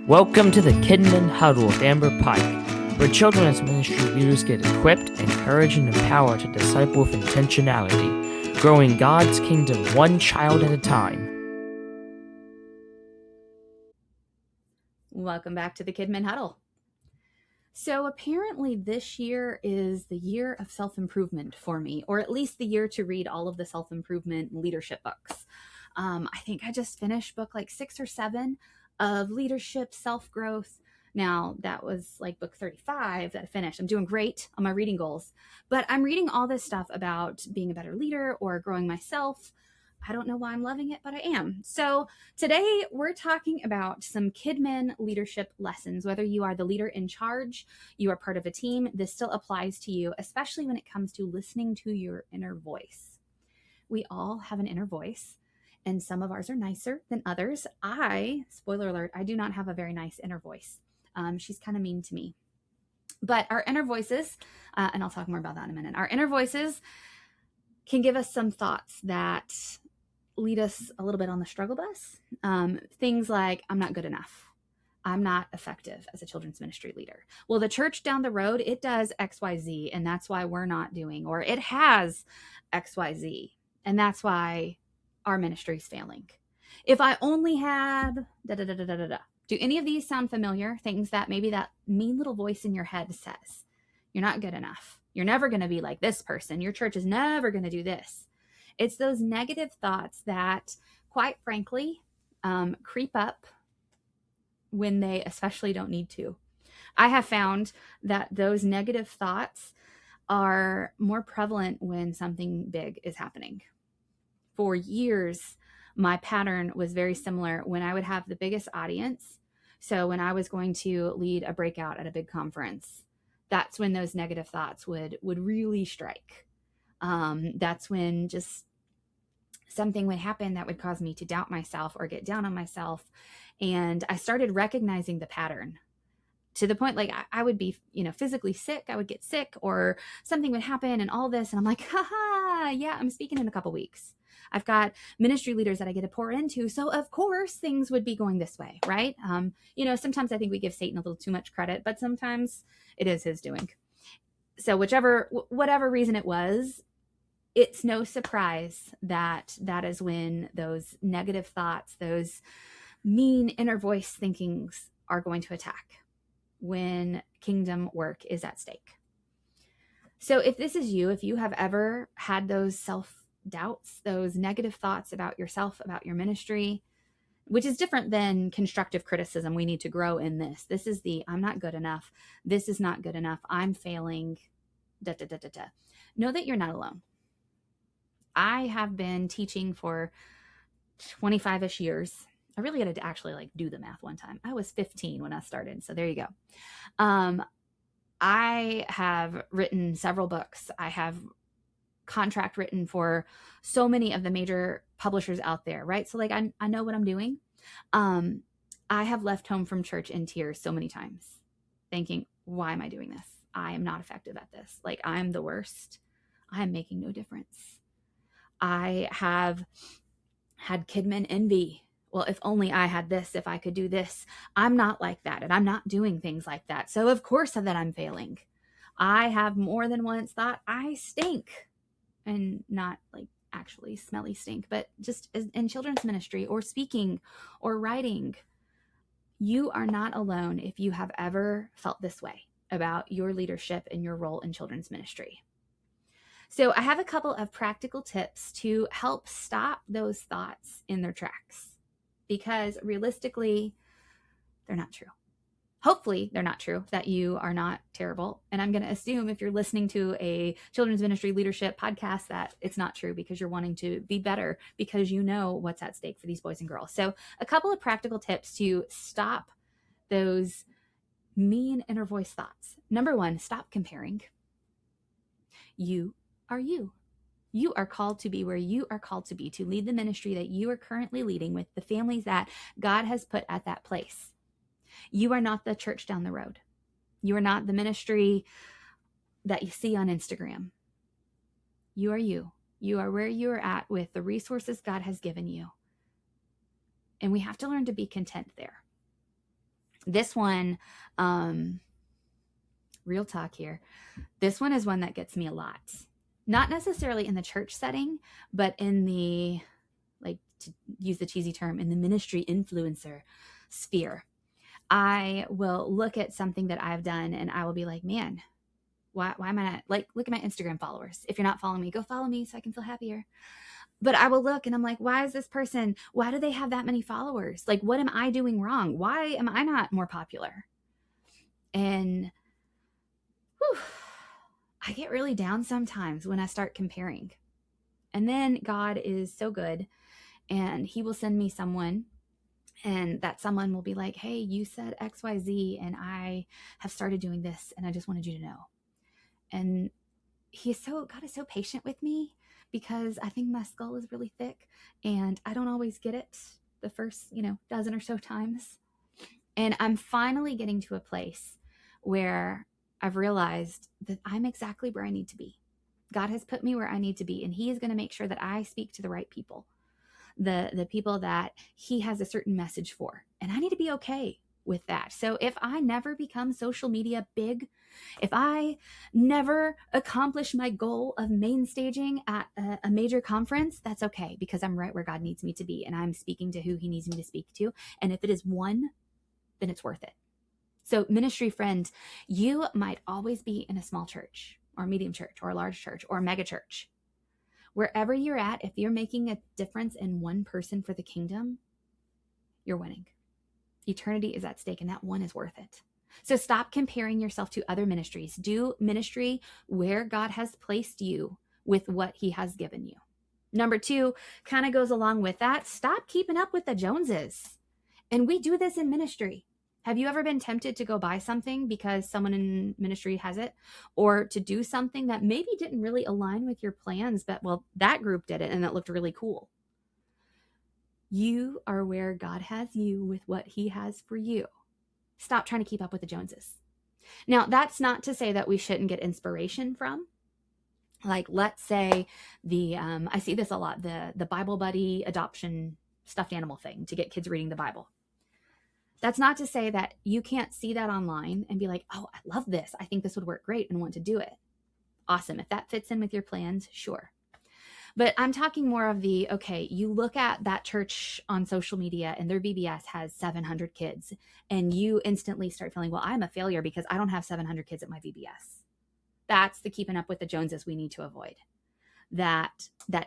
Welcome to the Kidmin Huddle with Amber Pike, where children's ministry leaders get equipped, encouraged, and empowered to disciple with intentionality, growing God's kingdom one child at a time. Welcome back to the Kidmin Huddle. So apparently this year is the year of self-improvement for me, or at least the year to read all of the self-improvement leadership books. I think I just finished book like 6 or 7 of leadership, self-growth. Now that was like book 35 that I finished. I'm doing great on my reading goals, but I'm reading all this stuff about being a better leader or growing myself. I don't know why I'm loving it, but I am. So today we're talking about some Kidmin leadership lessons. Whether you are the leader in charge, you are part of a team, this still applies to you, especially when it comes to listening to your inner voice. We all have an inner voice, and some of ours are nicer than others. Spoiler alert, I do not have a very nice inner voice. She's kind of mean to me. But our inner voices, and I'll talk more about that in a minute, our inner voices can give us some thoughts that lead us a little bit on the struggle bus. Things like, I'm not good enough. I'm not effective as a children's ministry leader. Well, the church down the road, it does XYZ, and that's why we're not doing, or it has XYZ, and that's why our ministry is failing. If I only had da-da-da-da-da-da. Do any of these sound familiar? Things that maybe that mean little voice in your head says, you're not good enough. You're never going to be like this person. Your church is never going to do this. It's those negative thoughts that, quite frankly, creep up when they especially don't need to. I have found that those negative thoughts are more prevalent when something big is happening. For years, my pattern was very similar when I would have the biggest audience. So when I was going to lead a breakout at a big conference, that's when those negative thoughts would really strike. That's when just something would happen that would cause me to doubt myself or get down on myself. And I started recognizing the pattern to the point, like I would be, physically sick. I would get sick or something would happen and all this. And I'm like, yeah, I'm speaking in a couple weeks. I've got ministry leaders that I get to pour into. So of course things would be going this way, right? Sometimes I think we give Satan a little too much credit, but sometimes it is his doing. So whatever reason it was, it's no surprise that is when those negative thoughts, those mean inner voice thinkings are going to attack when kingdom work is at stake. So if this is you, if you have ever had those self-doubts, those negative thoughts about yourself, about your ministry, which is different than constructive criticism, we need to grow in this. This is the, I'm not good enough. This is not good enough. I'm failing. Know that you're not alone. I have been teaching for 25-ish years. I really had to actually do the math one time. I was 15 when I started. So there you go. I have written several books. I have contract written for so many of the major publishers out there, right? So I know what I'm doing. I have left home from church in tears so many times thinking, why am I doing this? I am not effective at this. I'm the worst. I am making no difference. I have had Kidmin envy. Well, if only I had this, if I could do this. I'm not like that, and I'm not doing things like that. So of course that I'm failing. I have more than once thought I stink, and not actually smelly stink, but just in children's ministry or speaking or writing. You are not alone if you have ever felt this way about your leadership and your role in children's ministry. So I have a couple of practical tips to help stop those thoughts in their tracks, because realistically, they're not true. Hopefully they're not true, that you are not terrible. And I'm going to assume if you're listening to a children's ministry leadership podcast that it's not true, because you're wanting to be better, because you know what's at stake for these boys and girls. So a couple of practical tips to stop those mean inner voice thoughts. Number 1, stop comparing. You are you. You are called to be where you are called to be, to lead the ministry that you are currently leading with the families that God has put at that place. You are not the church down the road. You are not the ministry that you see on Instagram. You are you. You are where you are at with the resources God has given you. And we have to learn to be content there. This one, real talk here. This one is one that gets me a lot. Not necessarily in the church setting, but in the, like, to use the cheesy term, in the ministry influencer sphere. I will look at something that I've done and I will be like, man, why am I not, like, look at my Instagram followers. If you're not following me, go follow me so I can feel happier. But I will look and I'm like, why do they have that many followers? Like, what am I doing wrong? Why am I not more popular? And whew, I get really down sometimes when I start comparing. And then God is so good and he will send me someone, and that someone will be like, hey, you said XYZ and I have started doing this and I just wanted you to know. And God is so patient with me, because I think my skull is really thick and I don't always get it the first, dozen or so times. And I'm finally getting to a place where I've realized that I'm exactly where I need to be. God has put me where I need to be, and he is going to make sure that I speak to the right people, the people that he has a certain message for. And I need to be okay with that. So if I never become social media big, if I never accomplish my goal of main staging at a major conference, that's okay, because I'm right where God needs me to be and I'm speaking to who he needs me to speak to. And if it is one, then it's worth it. So ministry friends, you might always be in a small church or a medium church or a large church or a mega church. Wherever you're at, if you're making a difference in one person for the kingdom, you're winning. Eternity is at stake, and that one is worth it. So stop comparing yourself to other ministries. Do ministry where God has placed you with what he has given you. Number 2 kind of goes along with that. Stop keeping up with the Joneses. And we do this in ministry. Have you ever been tempted to go buy something because someone in ministry has it, or to do something that maybe didn't really align with your plans, but well, that group did it and it looked really cool? You are where God has you with what he has for you. Stop trying to keep up with the Joneses. Now, that's not to say that we shouldn't get inspiration from, like, let's say I see this a lot, the Bible Buddy adoption stuffed animal thing to get kids reading the Bible. That's not to say that you can't see that online and be like, oh, I love this. I think this would work great and want to do it. Awesome. If that fits in with your plans, sure. But I'm talking more of okay, you look at that church on social media and their VBS has 700 kids, and you instantly start feeling, well, I'm a failure because I don't have 700 kids at my VBS. That's the keeping up with the Joneses we need to avoid. That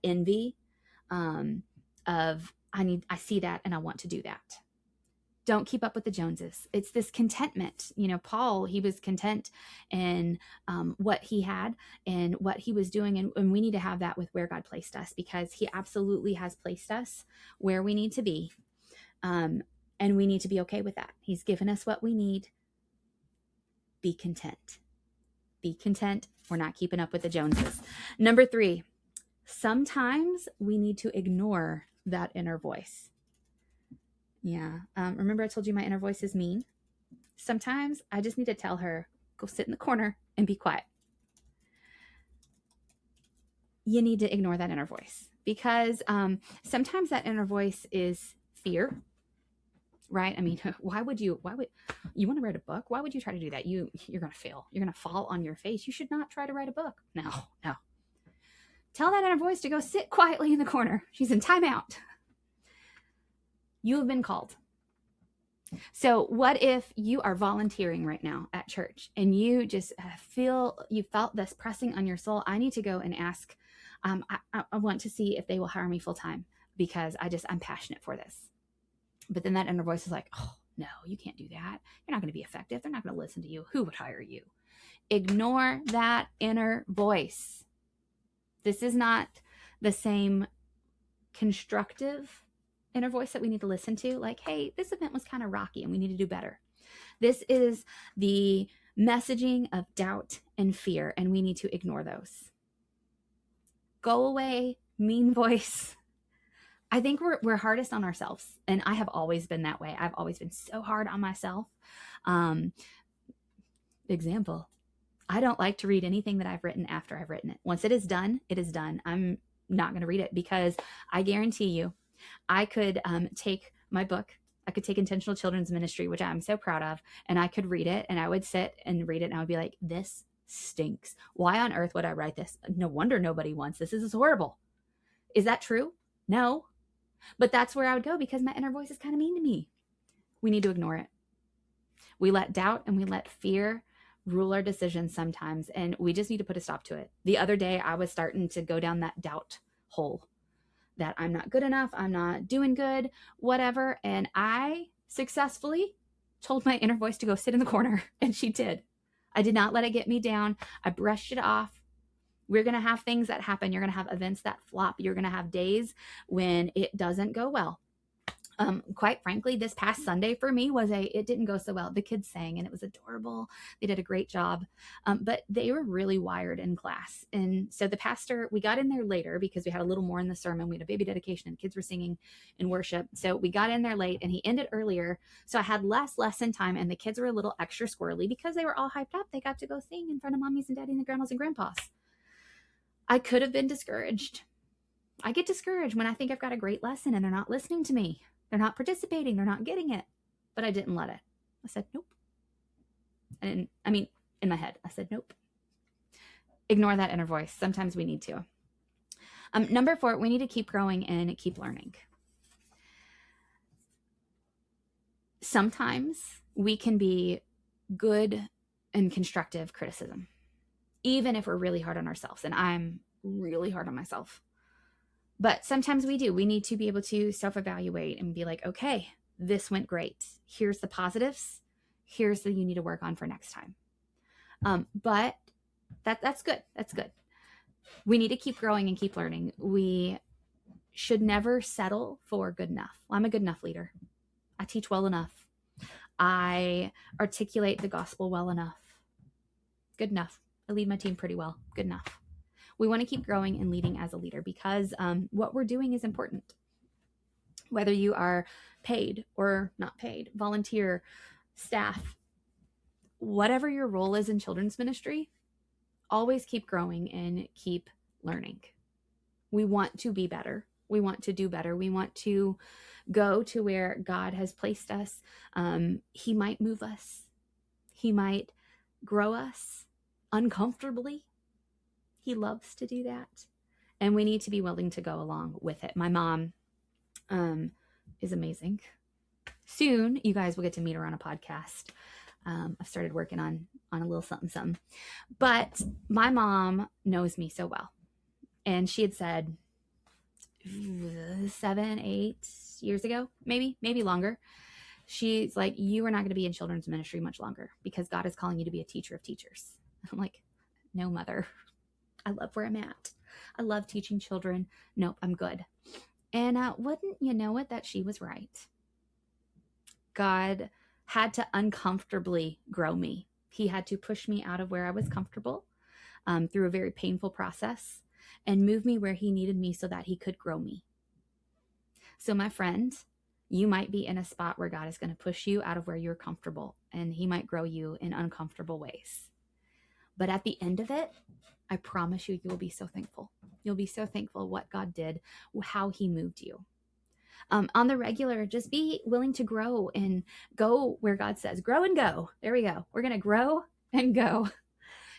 envy of I see that and I want to do that. Don't keep up with the Joneses. It's this contentment. Paul, he was content in what he had and what he was doing. And we need to have that with where God placed us, because he absolutely has placed us where we need to be. And we need to be okay with that. He's given us what we need. Be content. Be content. We're not keeping up with the Joneses. Number 3, sometimes we need to ignore that inner voice. Yeah. Remember I told you my inner voice is mean? Sometimes I just need to tell her, go sit in the corner and be quiet. You need to ignore that inner voice, because sometimes that inner voice is fear, right? I mean, why would you want to write a book? Why would you try to do that? You're going to fail. You're going to fall on your face. You should not try to write a book. No. Tell that inner voice to go sit quietly in the corner. She's in timeout. You have been called. So what if you are volunteering right now at church and you just you felt this pressing on your soul? I need to go and ask, I want to see if they will hire me full time, because I'm passionate for this. But then that inner voice is like, oh no, you can't do that. You're not going to be effective. They're not going to listen to you. Who would hire you? Ignore that inner voice. This is not the same constructive inner voice that we need to listen to. Like, hey, this event was kind of rocky and we need to do better. This is the messaging of doubt and fear, and we need to ignore those. Go away, mean voice. I think we're hardest on ourselves, and I have always been that way. I've always been so hard on myself. Example, I don't like to read anything that I've written after I've written it. Once it is done, it is done. I'm not going to read it, because I guarantee you, I could take my book I could take intentional children's ministry, which I'm so proud of, and I could read it, and I would sit and read it, and I would be like, this stinks. Why on earth would I write this? No wonder nobody wants this. This is horrible. Is that true? No. But that's where I would go because my inner voice is kind of mean to me. We need to ignore it. We let doubt and we let fear rule our decisions sometimes, and we just need to put a stop to it. The other day, I was starting to go down that doubt hole that I'm not good enough, I'm not doing good, whatever. And I successfully told my inner voice to go sit in the corner, and she did. I did not let it get me down. I brushed it off. We're going to have things that happen. You're going to have events that flop. You're going to have days when it doesn't go well. Quite frankly, this past Sunday for me it didn't go so well. The kids sang and it was adorable. They did a great job. But they were really wired in class. And so the pastor, we got in there later because we had a little more in the sermon. We had a baby dedication and kids were singing in worship. So we got in there late and he ended earlier. So I had less lesson time and the kids were a little extra squirrely because they were all hyped up. They got to go sing in front of mommies and daddies and grandmas and grandpas. I could have been discouraged. I get discouraged when I think I've got a great lesson and they're not listening to me. They're not participating. They're not getting it. But I didn't let it. I said, nope. In my head, I said, nope. Ignore that inner voice. Sometimes we need to. Number 4, we need to keep growing and keep learning. Sometimes we can be good and constructive criticism, even if we're really hard on ourselves. And I'm really hard on myself. But sometimes we do. We need to be able to self-evaluate and be like, okay, this went great. Here's the positives. Here's the you need to work on for next time. But that's good. That's good. We need to keep growing and keep learning. We should never settle for good enough. Well, I'm a good enough leader. I teach well enough. I articulate the gospel well enough. Good enough. I lead my team pretty well. Good enough. We want to keep growing and leading as a leader because what we're doing is important. Whether you are paid or not paid, volunteer, staff, whatever your role is in children's ministry, always keep growing and keep learning. We want to be better. We want to do better. We want to go to where God has placed us. He might move us. He might grow us uncomfortably. He loves to do that. And we need to be willing to go along with it. My mom is amazing. Soon, you guys will get to meet her on a podcast. I've started working on a little something. But my mom knows me so well. And she had said 7, 8 years ago, maybe longer. She's like, you are not going to be in children's ministry much longer because God is calling you to be a teacher of teachers. I'm like, no, mother. I love where I'm at. I love teaching children. Nope, I'm good. And wouldn't you know it that she was right? God had to uncomfortably grow me. He had to push me out of where I was comfortable through a very painful process and move me where he needed me so that he could grow me. So my friend, you might be in a spot where God is going to push you out of where you're comfortable and he might grow you in uncomfortable ways. But at the end of it, I promise you, you'll be so thankful. You'll be so thankful what God did, how he moved you. On the regular, just be willing to grow and go where God says, grow and go. There we go. We're going to grow and go.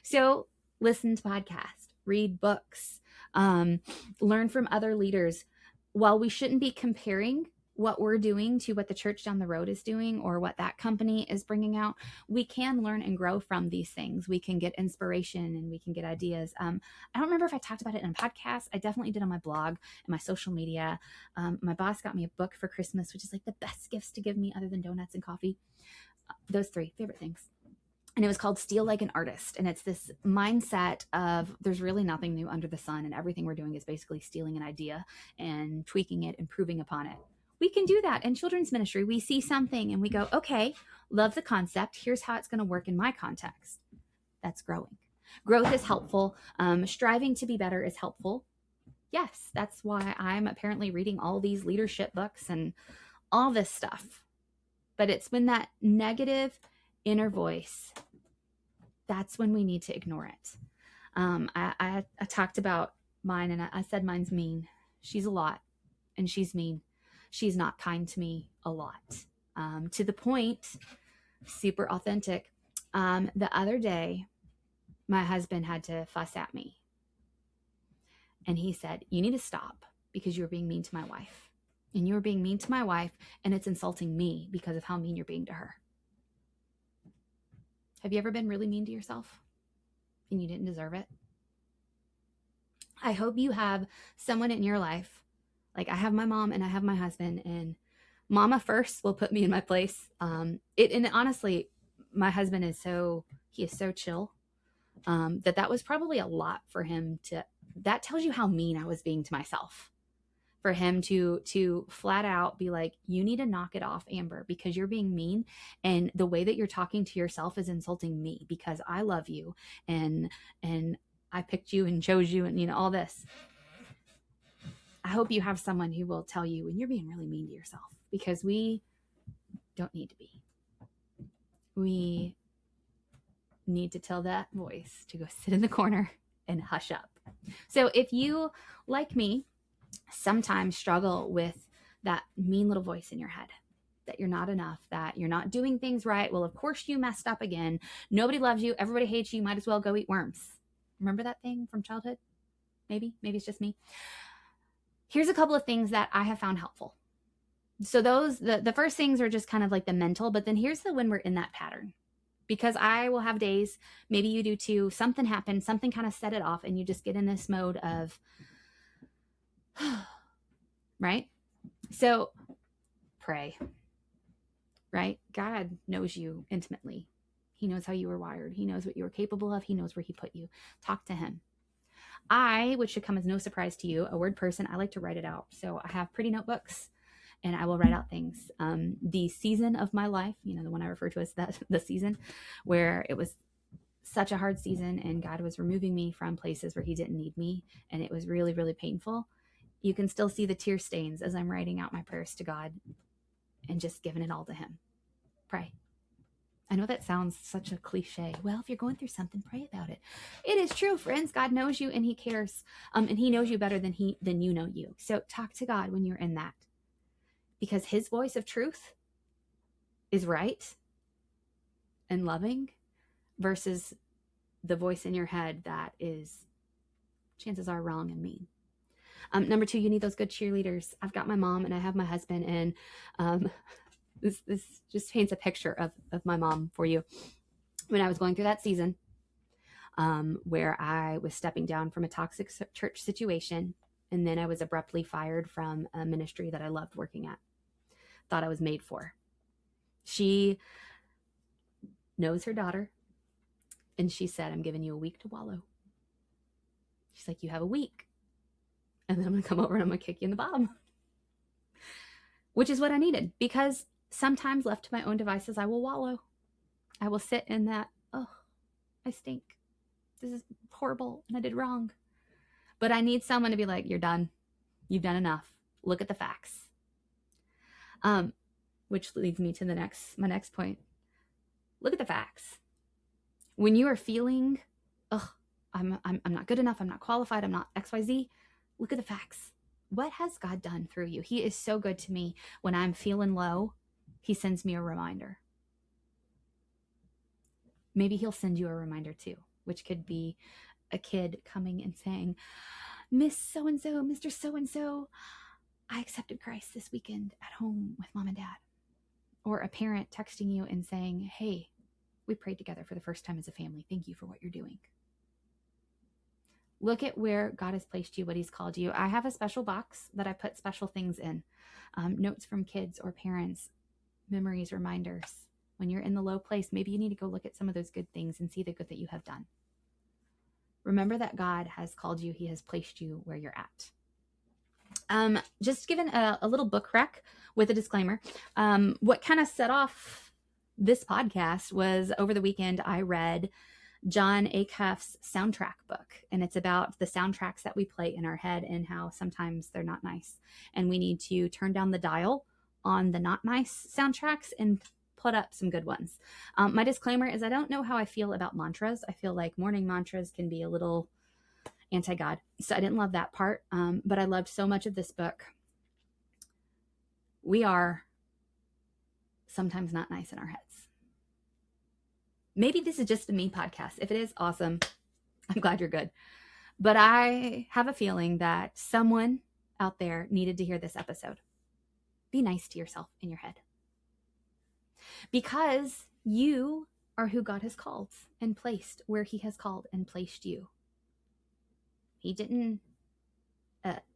So listen to podcasts, read books, learn from other leaders. While we shouldn't be comparing what we're doing to what the church down the road is doing or what that company is bringing out, we can learn and grow from these things. We can get inspiration and we can get ideas. I don't remember if I talked about it in a podcast. I definitely did on my blog and my social media. My boss got me a book for Christmas, which is like the best gifts to give me other than donuts and coffee. Those 3 favorite things. And it was called Steal Like an Artist. And it's this mindset of there's really nothing new under the sun. And everything we're doing is basically stealing an idea and tweaking it, improving upon it. We can do that in children's ministry. We see something and we go, okay, love the concept. Here's how it's going to work in my context. That's growing. Growth is helpful. Striving to be better is helpful. Yes, that's why I'm apparently reading all these leadership books and all this stuff. But it's when that negative inner voice, that's when we need to ignore it. I talked about mine and I said mine's mean. She's a lot and she's mean. She's not kind to me a lot. to the point, super authentic. The other day, my husband had to fuss at me. And he said, you need to stop because you're being mean to my wife. And you're being mean to my wife, and it's insulting me because of how mean you're being to her. Have you ever been really mean to yourself and you didn't deserve it? I hope you have someone in your life. Like I have my mom and I have my husband, and mama first will put me in my place. And honestly, my husband is so chill that was probably a lot for him that tells you how mean I was being to myself. For him to flat out be like, you need to knock it off, Amber, because you're being mean. And the way that you're talking to yourself is insulting me because I love you. And I picked you and chose you and, all this. I hope you have someone who will tell you when you're being really mean to yourself, because we don't need to be. We need to tell that voice to go sit in the corner and hush up. So if you, like me, sometimes struggle with that mean little voice in your head, that you're not enough, that you're not doing things right. Well, of course you messed up again. Nobody loves you. Everybody hates you. Might as well go eat worms. Remember that thing from childhood? Maybe it's just me. Here's a couple of things that I have found helpful. So the first things are just kind of like the mental, but then here's when we're in that pattern. Because I will have days, maybe you do too, something happened, something kind of set it off, and you just get in this mode of, right? So pray, right? God knows you intimately. He knows how you were wired. He knows what you were capable of. He knows where he put you. Talk to him. Which should come as no surprise to you, a word person, I like to write it out. So I have pretty notebooks and I will write out things. The season of my life, the one I refer to as the season where it was such a hard season and God was removing me from places where he didn't need me. And it was really, really painful. You can still see the tear stains as I'm writing out my prayers to God and just giving it all to him. Pray. I know that sounds such a cliche. Well, if you're going through something, pray about it. It is true, friends. God knows you and he cares. And he knows you better than you know you. So talk to God when you're in that, because his voice of truth is right and loving versus the voice in your head that is, chances are, wrong and mean. Number 2, you need those good cheerleaders. I've got my mom and I have my husband, and this just paints a picture of my mom for you. When I was going through that season where I was stepping down from a toxic church situation, and then I was abruptly fired from a ministry that I loved working at, thought I was made for. She knows her daughter, and she said, I'm giving you a week to wallow. She's like, you have a week. And then I'm going to come over and I'm going to kick you in the bottom. Which is what I needed, because sometimes left to my own devices, I will wallow. I will sit in that, oh, I stink. This is horrible and I did wrong. But I need someone to be like, you're done. You've done enough. Look at the facts. Which leads me to my next point. Look at the facts. When you are feeling, I'm not good enough, I'm not qualified, I'm not XYZ, look at the facts. What has God done through you? He is so good to me. When I'm feeling low, he sends me a reminder. Maybe he'll send you a reminder too, which could be a kid coming and saying, Miss So-and-so, Mr. So-and-so, I accepted Christ this weekend at home with mom and dad. Or a parent texting you and saying, hey, we prayed together for the first time as a family. Thank you for what you're doing. Look at where God has placed you, what he's called you. I have a special box that I put special things in. Notes from kids or parents, memories, reminders. When you're in the low place, maybe you need to go look at some of those good things and see the good that you have done. Remember that God has called you. He has placed you where you're at. Just given a little book rec with a disclaimer. What kind of set off this podcast was over the weekend, I read John Acuff's soundtrack book, and it's about the soundtracks that we play in our head and how sometimes they're not nice. And we need to turn down the dial on the not nice soundtracks and put up some good ones. My disclaimer is I don't know how I feel about mantras. I feel like morning mantras can be a little anti-God. So I didn't love that part, but I loved so much of this book. We are sometimes not nice in our heads. Maybe this is just a me podcast. If it is, awesome. I'm glad you're good. But I have a feeling that someone out there needed to hear this episode. Be nice to yourself in your head. Because you are who God has called and placed where he has called and placed you. He didn't,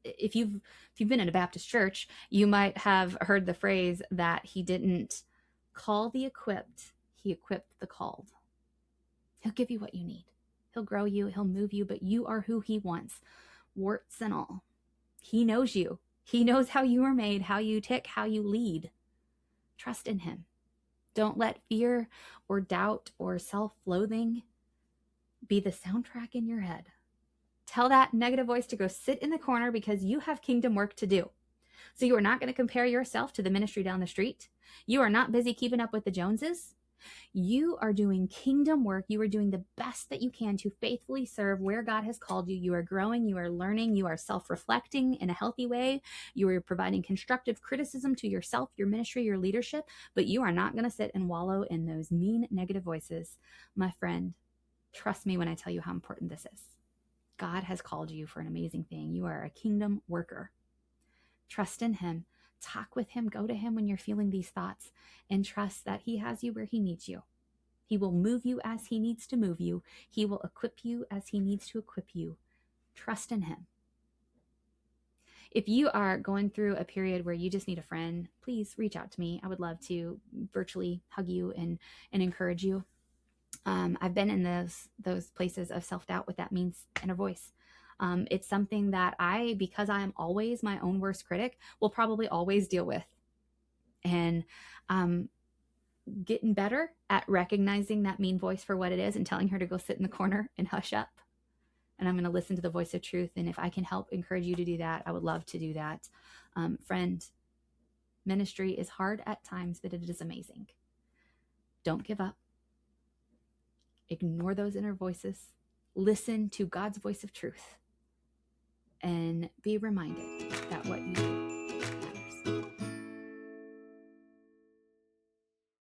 if you've been in a Baptist church, you might have heard the phrase that he didn't call the equipped, he equipped the called. He'll give you what you need. He'll grow you, he'll move you, but you are who he wants, warts and all. He knows you. He knows how you are made, how you tick, how you lead. Trust in him. Don't let fear or doubt or self-loathing be the soundtrack in your head. Tell that negative voice to go sit in the corner because you have kingdom work to do. So you are not going to compare yourself to the ministry down the street. You are not busy keeping up with the Joneses. You are doing kingdom work. You are doing the best that you can to faithfully serve where God has called you. You are growing, you are learning, you are self-reflecting in a healthy way. You are providing constructive criticism to yourself, your ministry, your leadership, but you are not going to sit and wallow in those mean, negative voices. My friend, trust me when I tell you how important this is. God has called you for an amazing thing. You are a kingdom worker. Trust in him. Talk with him. Go to him when you're feeling these thoughts and trust that he has you where he needs you. He will move you as he needs to move you. He will equip you as he needs to equip you. Trust in him. If you are going through a period where you just need a friend, please reach out to me. I would love to virtually hug you and encourage you. I've been in those places of self-doubt with that mean inner voice. It's something that because I am always my own worst critic, will probably always deal with. And getting better at recognizing that mean voice for what it is and telling her to go sit in the corner and hush up. And I'm going to listen to the voice of truth. And if I can help encourage you to do that, I would love to do that. Friend, ministry is hard at times, but it is amazing. Don't give up. Ignore those inner voices. Listen to God's voice of truth. And be reminded that what you do matters.